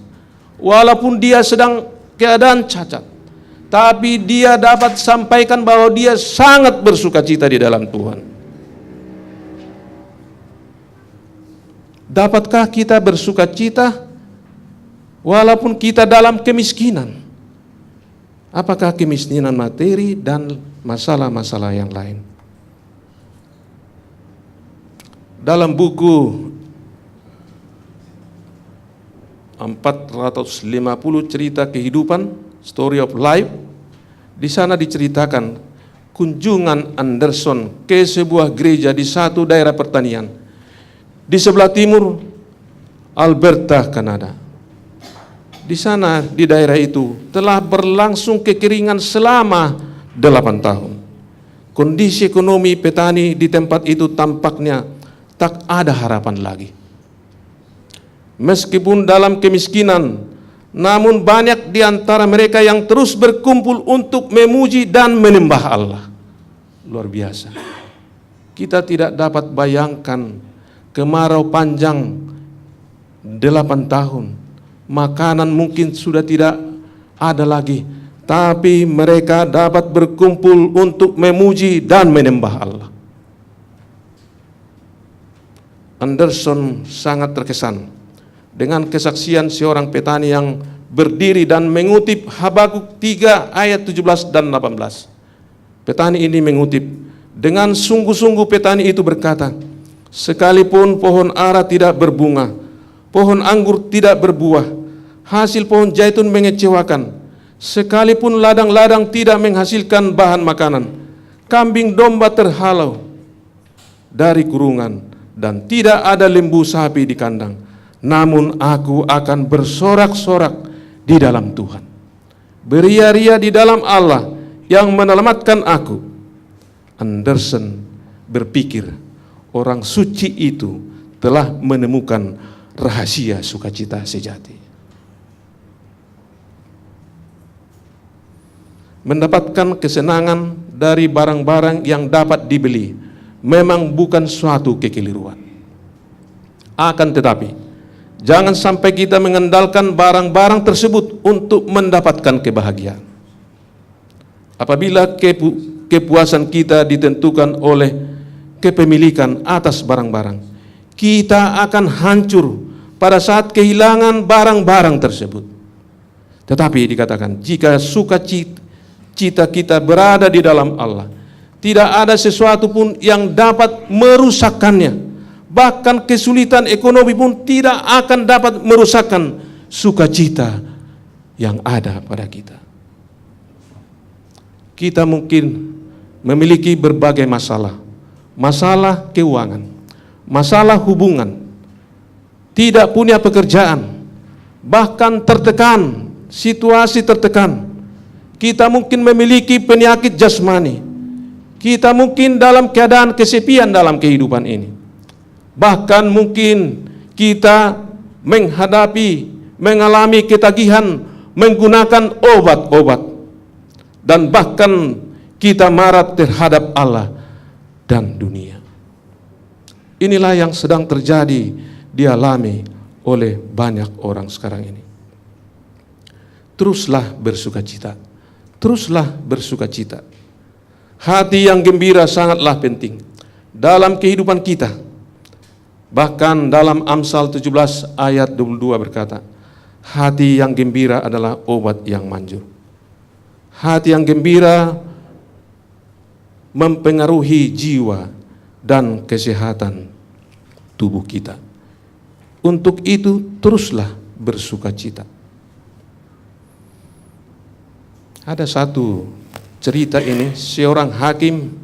Walaupun dia sedang keadaan cacat, tapi dia dapat sampaikan bahwa dia sangat bersukacita di dalam Tuhan. Dapatkah kita bersuka cita walaupun kita dalam kemiskinan? Apakah kemiskinan materi dan masalah-masalah yang lain? Dalam buku 450 cerita kehidupan, Story of Life, di sana diceritakan kunjungan Anderson ke sebuah gereja di satu daerah pertanian di sebelah timur Alberta, Kanada. Di sana, di daerah itu, telah berlangsung kekeringan selama 8 tahun. Kondisi ekonomi petani di tempat itu tampaknya tak ada harapan lagi. Meskipun dalam kemiskinan, namun banyak di antara mereka yang terus berkumpul untuk memuji dan menyembah Allah. Luar biasa. Kita tidak dapat bayangkan kemarau panjang 8 tahun. Makanan mungkin sudah tidak ada lagi, tapi mereka dapat berkumpul untuk memuji dan menyembah Allah. Anderson sangat terkesan dengan kesaksian seorang petani yang berdiri dan mengutip Habakuk 3 ayat 17 dan 18. Petani ini mengutip, dengan sungguh-sungguh petani itu berkata, sekalipun pohon ara tidak berbunga, pohon anggur tidak berbuah, hasil pohon zaitun mengecewakan, sekalipun ladang-ladang tidak menghasilkan bahan makanan, kambing domba terhalau dari kurungan, dan tidak ada lembu sapi di kandang, namun aku akan bersorak-sorak di dalam Tuhan, beria-ria di dalam Allah yang menyelamatkan aku. Anderson berpikir, orang suci itu telah menemukan rahasia sukacita sejati. Mendapatkan kesenangan dari barang-barang yang dapat dibeli memang bukan suatu kekeliruan. Akan tetapi, jangan sampai kita mengandalkan barang-barang tersebut untuk mendapatkan kebahagiaan. Apabila kepuasan kita ditentukan oleh kepemilikan atas barang-barang, kita akan hancur pada saat kehilangan barang-barang tersebut. Tetapi dikatakan, jika sukacita kita berada di dalam Allah, tidak ada sesuatu pun yang dapat merusakkannya. Bahkan kesulitan ekonomi pun tidak akan dapat merusakkan sukacita yang ada pada kita. Kita mungkin memiliki berbagai masalah, masalah keuangan, masalah hubungan, tidak punya pekerjaan, bahkan tertekan, situasi tertekan. Kita mungkin memiliki penyakit jasmani, kita mungkin dalam keadaan kesepian dalam kehidupan ini. Bahkan mungkin kita mengalami ketagihan menggunakan obat-obat. Dan bahkan kita marah terhadap Allah dan dunia. Inilah yang sedang terjadi dialami oleh banyak orang sekarang ini. Teruslah bersukacita. Teruslah bersukacita. Hati yang gembira sangatlah penting dalam kehidupan kita. Bahkan dalam Amsal 17 ayat 22 berkata, hati yang gembira adalah obat yang manjur. Hati yang gembira mempengaruhi jiwa dan kesehatan tubuh kita. Untuk itu teruslah bersukacita. Ada satu cerita ini, seorang hakim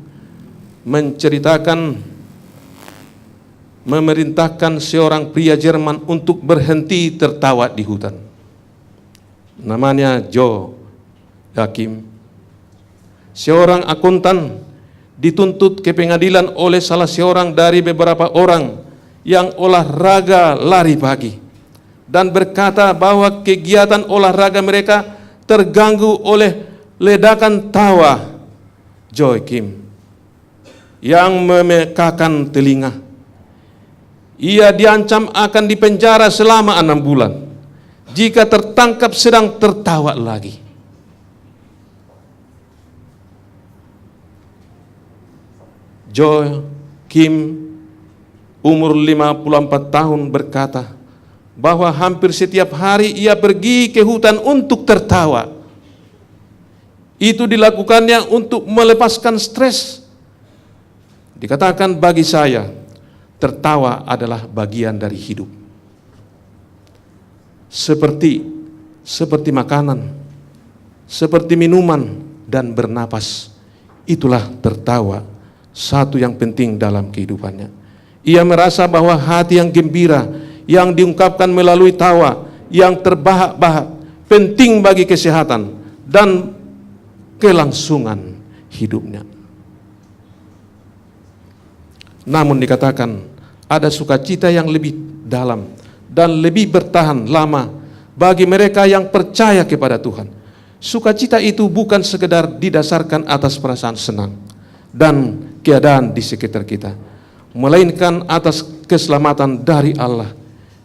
memerintahkan seorang pria Jerman untuk berhenti tertawa di hutan. Namanya Joe Hakim. Seorang akuntan dituntut ke pengadilan oleh salah seorang dari beberapa orang yang olahraga lari pagi dan berkata bahwa kegiatan olahraga mereka terganggu oleh ledakan tawa Joachim yang memekakan telinga. Ia diancam akan dipenjara selama 6 bulan jika tertangkap sedang tertawa lagi. Joachim umur 54 tahun berkata bahwa hampir setiap hari ia pergi ke hutan untuk tertawa. Itu dilakukannya untuk melepaskan stres. Dikatakan bagi saya, tertawa adalah bagian dari hidup. Seperti makanan, seperti minuman dan bernapas. Itulah tertawa, satu yang penting dalam kehidupannya. Ia merasa bahwa hati yang gembira, yang diungkapkan melalui tawa, yang terbahak-bahak, penting bagi kesehatan dan kelangsungan hidupnya. Namun dikatakan ada sukacita yang lebih dalam dan lebih bertahan lama bagi mereka yang percaya kepada Tuhan. Sukacita itu bukan sekedar didasarkan atas perasaan senang dan keadaan di sekitar kita, melainkan atas keselamatan dari Allah.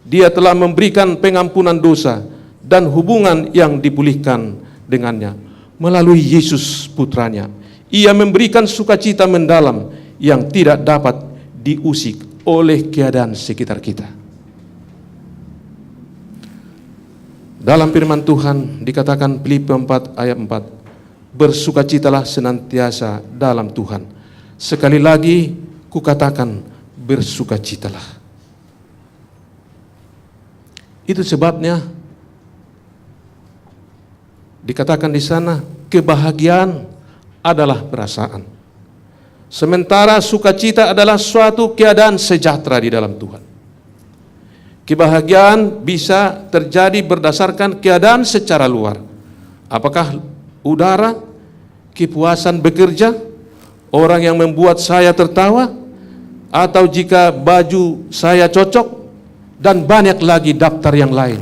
Dia telah memberikan pengampunan dosa dan hubungan yang dipulihkan dengannya melalui Yesus putranya. Ia memberikan sukacita mendalam yang tidak dapat diusik oleh keadaan sekitar kita. Dalam firman Tuhan dikatakan Filipi 4 ayat 4, bersukacitalah senantiasa dalam Tuhan. Sekali lagi kukatakan, bersukacitalah. Itu sebabnya dikatakan di sana, kebahagiaan adalah perasaan. Sementara sukacita adalah suatu keadaan sejahtera di dalam Tuhan. Kebahagiaan bisa terjadi berdasarkan keadaan secara luar. Apakah udara, kepuasan bekerja, orang yang membuat saya tertawa, atau jika baju saya cocok, dan banyak lagi daftar yang lain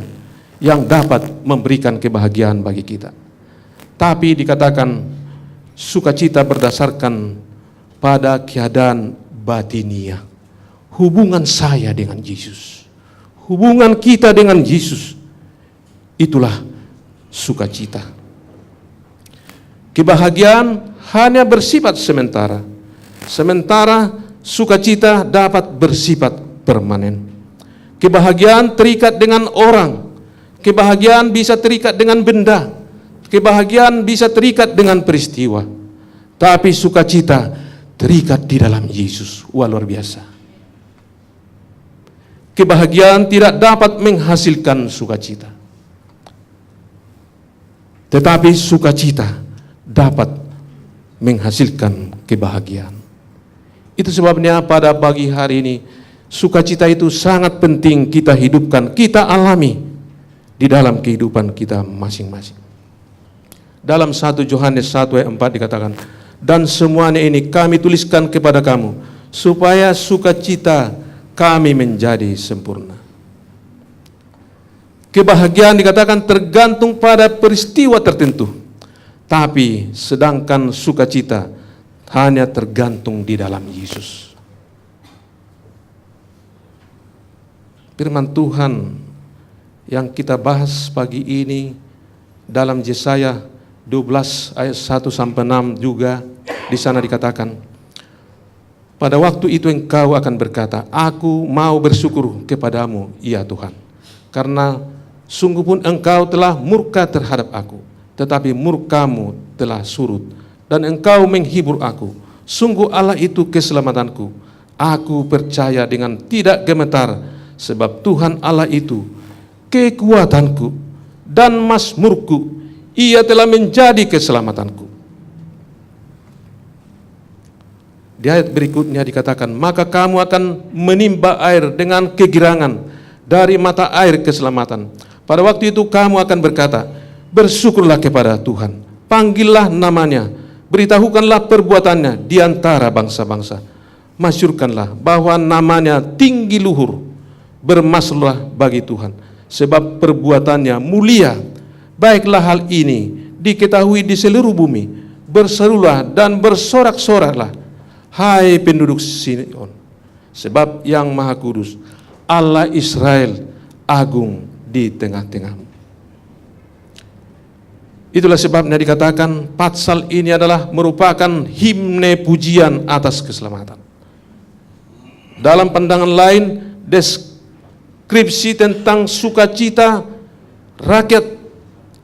yang dapat memberikan kebahagiaan bagi kita. Tapi dikatakan sukacita berdasarkan pada keadaan batiniah, hubungan saya dengan Yesus. Hubungan kita dengan Yesus, itulah sukacita. Kebahagiaan hanya bersifat sementara, sementara sukacita dapat bersifat permanen. Kebahagiaan terikat dengan orang, kebahagiaan bisa terikat dengan benda, kebahagiaan bisa terikat dengan peristiwa. Tapi sukacita terikat di dalam Yesus. Wah, luar biasa. Kebahagiaan tidak dapat menghasilkan sukacita, tetapi sukacita dapat menghasilkan kebahagiaan. Itu sebabnya pada pagi hari ini sukacita itu sangat penting kita hidupkan, kita alami di dalam kehidupan kita masing-masing. Dalam 1 Yohanes 1 ayat 4 dikatakan, dan semuanya ini kami tuliskan kepada kamu, supaya sukacita kami menjadi sempurna. Kebahagiaan dikatakan tergantung pada peristiwa tertentu, tapi sedangkan sukacita hanya tergantung di dalam Yesus. Firman Tuhan yang kita bahas pagi ini dalam Yesaya 12 ayat 1 sampai 6 juga di sana dikatakan, pada waktu itu engkau akan berkata, aku mau bersyukur kepadamu, ya Tuhan, karena sungguh pun engkau telah murka terhadap aku, tetapi murkamu telah surut, dan engkau menghibur aku. Sungguh Allah itu keselamatanku. Aku percaya dengan tidak gemetar, sebab Tuhan Allah itu kekuatanku dan mazmurku. Ia telah menjadi keselamatanku. Di ayat berikutnya dikatakan, maka kamu akan menimba air dengan kegirangan dari mata air keselamatan. Pada waktu itu kamu akan berkata, bersyukurlah kepada Tuhan, panggillah namanya, beritahukanlah perbuatannya di antara bangsa-bangsa. Masyurkanlah bahwa namanya tinggi luhur, bermaksudlah bagi Tuhan, sebab perbuatannya mulia. Baiklah hal ini diketahui di seluruh bumi, berserulah dan bersorak-soraklah, hai penduduk Sion, sebab yang Maha Kudus, Allah Israel, agung di tengah-tengahmu. Itulah sebabnya dikatakan pasal ini adalah merupakan himne pujian atas keselamatan. Dalam pandangan lain, deskripsi tentang sukacita rakyat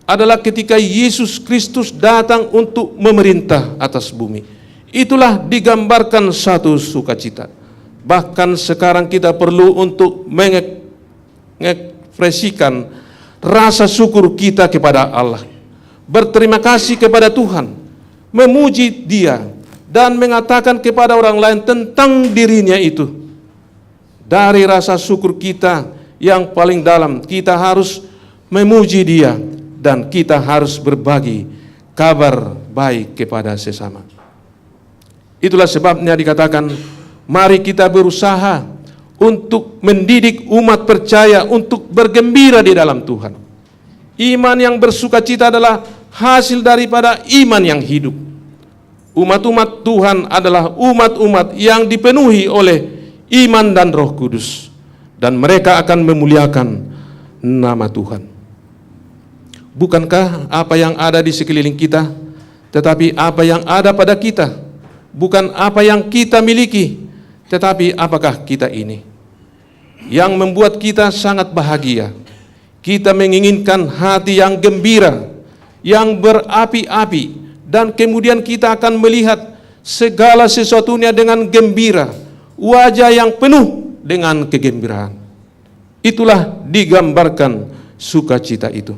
adalah ketika Yesus Kristus datang untuk memerintah atas bumi. Itulah digambarkan satu sukacita. Bahkan sekarang kita perlu untuk mengekspresikan rasa syukur kita kepada Allah, berterima kasih kepada Tuhan, memuji Dia, dan mengatakan kepada orang lain tentang dirinya itu. Dari rasa syukur kita yang paling dalam, kita harus memuji Dia, dan kita harus berbagi kabar baik kepada sesama. Itulah sebabnya dikatakan, mari kita berusaha untuk mendidik umat percaya untuk bergembira di dalam Tuhan. Iman yang bersukacita adalah hasil daripada iman yang hidup. Umat-umat Tuhan adalah umat-umat yang dipenuhi oleh iman dan Roh Kudus, dan mereka akan memuliakan nama Tuhan. Bukankah apa yang ada di sekeliling kita, tetapi apa yang ada pada kita? Bukan apa yang kita miliki, tetapi apakah kita ini yang membuat kita sangat bahagia. Kita menginginkan hati yang gembira, yang berapi-api, dan kemudian kita akan melihat segala sesuatunya dengan gembira, wajah yang penuh dengan kegembiraan. Itulah digambarkan sukacita itu.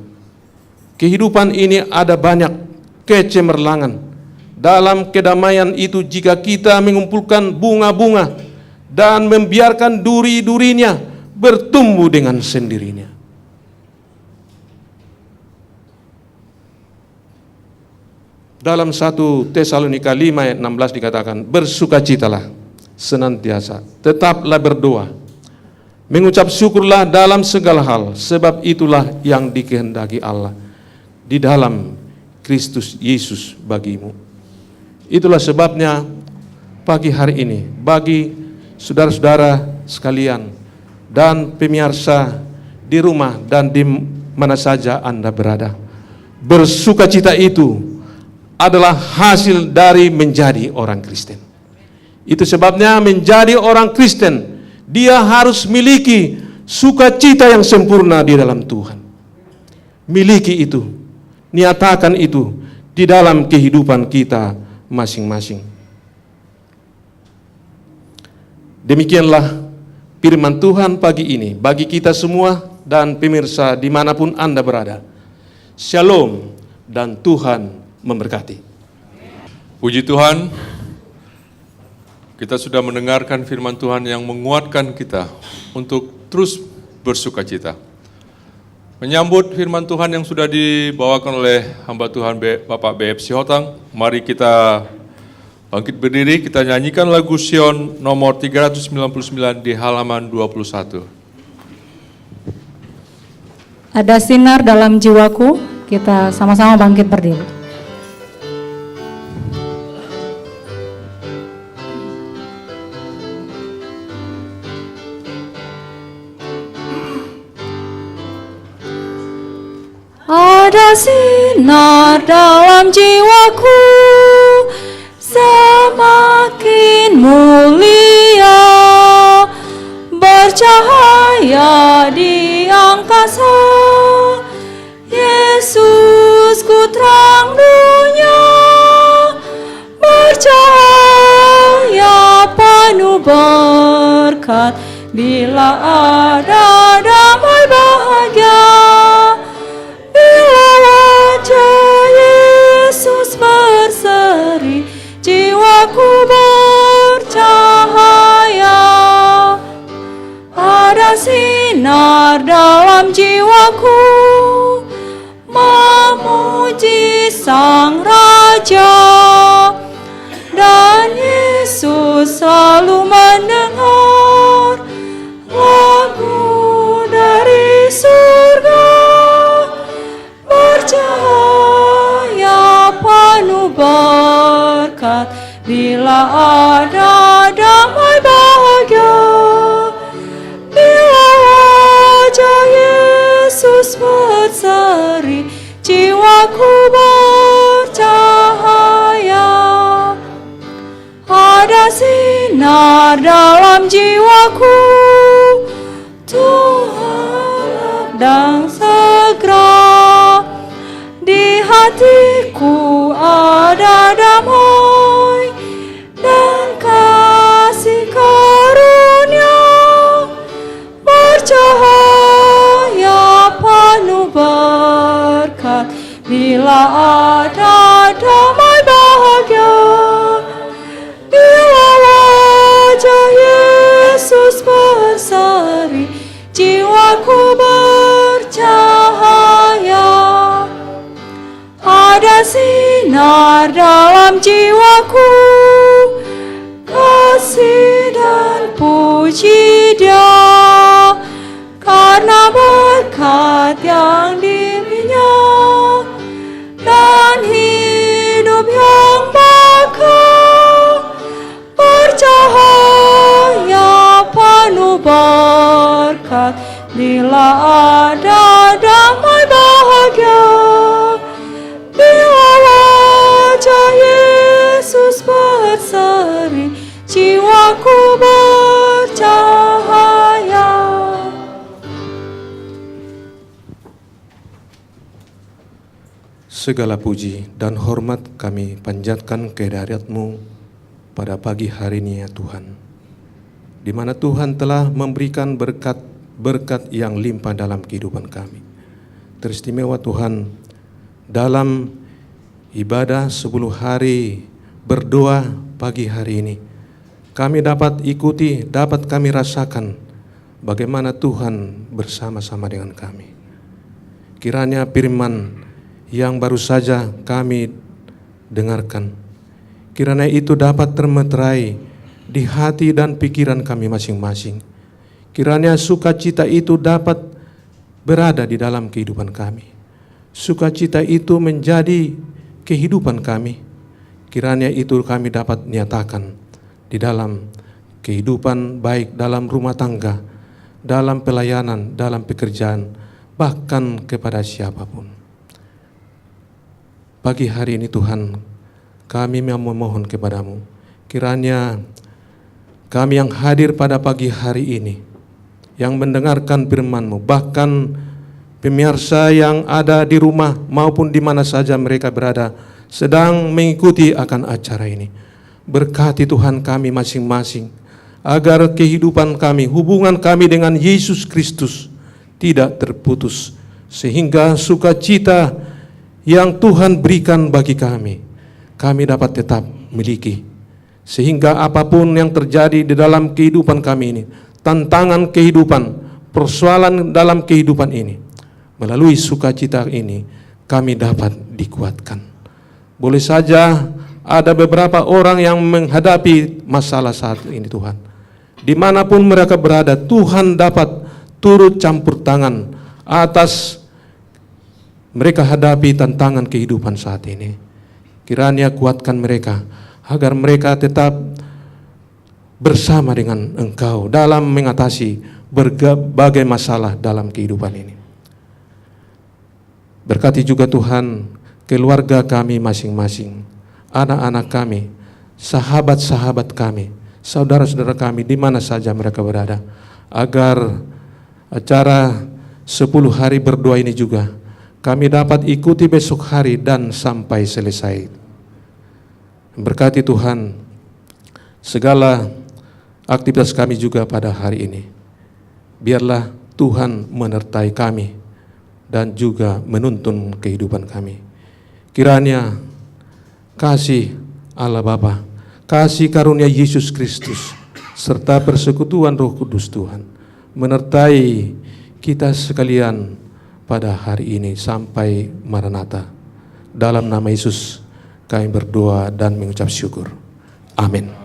Kehidupan ini ada banyak kecemerlangan. Dalam kedamaian itu, jika kita mengumpulkan bunga-bunga dan membiarkan duri-durinya bertumbuh dengan sendirinya. Dalam 1 Tesalonika 5 ayat 16 dikatakan, bersukacitalah senantiasa, tetaplah berdoa, mengucap syukurlah dalam segala hal, sebab itulah yang dikehendaki Allah di dalam Kristus Yesus bagimu. Itulah sebabnya pagi hari ini, bagi saudara-saudara sekalian dan pemirsa di rumah dan di mana saja Anda berada, bersukacita itu adalah hasil dari menjadi orang Kristen. Itu sebabnya menjadi orang Kristen, dia harus miliki sukacita yang sempurna di dalam Tuhan. Miliki itu, nyatakan itu di dalam kehidupan kita masing-masing. Demikianlah firman Tuhan pagi ini bagi kita semua dan pemirsa dimanapun Anda berada. Shalom dan Tuhan memberkati. Puji Tuhan, kita sudah mendengarkan firman Tuhan yang menguatkan kita untuk terus bersukacita. Menyambut firman Tuhan yang sudah dibawakan oleh hamba Tuhan Bapak B.F. Sihotang, mari kita bangkit berdiri, kita nyanyikan lagu Sion nomor 399 di halaman 21. Ada sinar dalam jiwaku, kita sama-sama bangkit berdiri. Ada sinar dalam jiwaku, semakin mulia, bercahaya di angkasa. Yesus ku terang dunia, bercahaya penuh berkat, bila ada damai bahagia. Bila wajah Yesus berseri, jiwaku bercahaya. Ada sinar dalam jiwaku, memuji Sang Raja, dan Yesus selalu mendengar lagu dari surga. Bercahaya penuh berkat, bila ada damai bahagia. Bila wajah Yesus berseri, jiwaku bercahaya. Ada sinar sinar dalam jiwaku, Tuhan dan segera di hatiku ada damai dan kasih karunia, bercahaya penuh berkat. Bila ada damai bahagia, bila wajah Yesus berseri, jiwaku bercahaya. Ada sinar dalam jiwaku, kasih dan puji Dia, karena berkat yang diberinya dan hidup yang bakal, bercahaya penuh berkat. Bila ada damai bahagia, bila wajah Yesus berseri, jiwaku bercahaya. Segala puji dan hormat kami panjatkan kehadirat-Mu pada pagi hari ini ya Tuhan, di mana Tuhan telah memberikan berkat yang limpah dalam kehidupan kami. Teristimewa Tuhan, dalam ibadah 10 hari berdoa pagi hari ini, kami dapat ikuti, dapat kami rasakan bagaimana Tuhan bersama-sama dengan kami. Kiranya firman yang baru saja kami dengarkan, kiranya itu dapat termeterai di hati dan pikiran kami masing-masing. Kiranya sukacita itu dapat berada di dalam kehidupan kami. Sukacita itu menjadi kehidupan kami. Kiranya itu kami dapat nyatakan di dalam kehidupan, baik dalam rumah tangga, dalam pelayanan, dalam pekerjaan, bahkan kepada siapapun. Pagi hari ini Tuhan, kami memohon kepadamu, kiranya kami yang hadir pada pagi hari ini, yang mendengarkan firman-Mu, bahkan pemirsa yang ada di rumah maupun di mana saja mereka berada, sedang mengikuti akan acara ini. Berkati Tuhan kami masing-masing, agar kehidupan kami, hubungan kami dengan Yesus Kristus tidak terputus, sehingga sukacita yang Tuhan berikan bagi kami dapat tetap miliki. Sehingga apapun yang terjadi di dalam kehidupan kami ini, tantangan kehidupan, persoalan dalam kehidupan ini, melalui sukacita ini kami dapat dikuatkan. Boleh saja ada beberapa orang yang menghadapi masalah saat ini Tuhan, dimanapun mereka berada, Tuhan dapat turut campur tangan atas mereka hadapi tantangan kehidupan saat ini. Kiranya kuatkan mereka, agar mereka tetap bersama dengan Engkau dalam mengatasi berbagai masalah dalam kehidupan ini. Berkati juga Tuhan keluarga kami masing-masing, anak-anak kami, sahabat-sahabat kami, saudara-saudara kami di mana saja mereka berada, agar acara 10 hari berdoa ini juga kami dapat ikuti besok hari dan sampai selesai. Berkati Tuhan segala aktivitas kami juga pada hari ini. Biarlah Tuhan menyertai kami dan juga menuntun kehidupan kami. Kiranya kasih Allah Bapa, kasih karunia Yesus Kristus, serta persekutuan Roh Kudus Tuhan menyertai kita sekalian pada hari ini sampai Maranatha. Dalam nama Yesus kami berdoa dan mengucap syukur. Amin.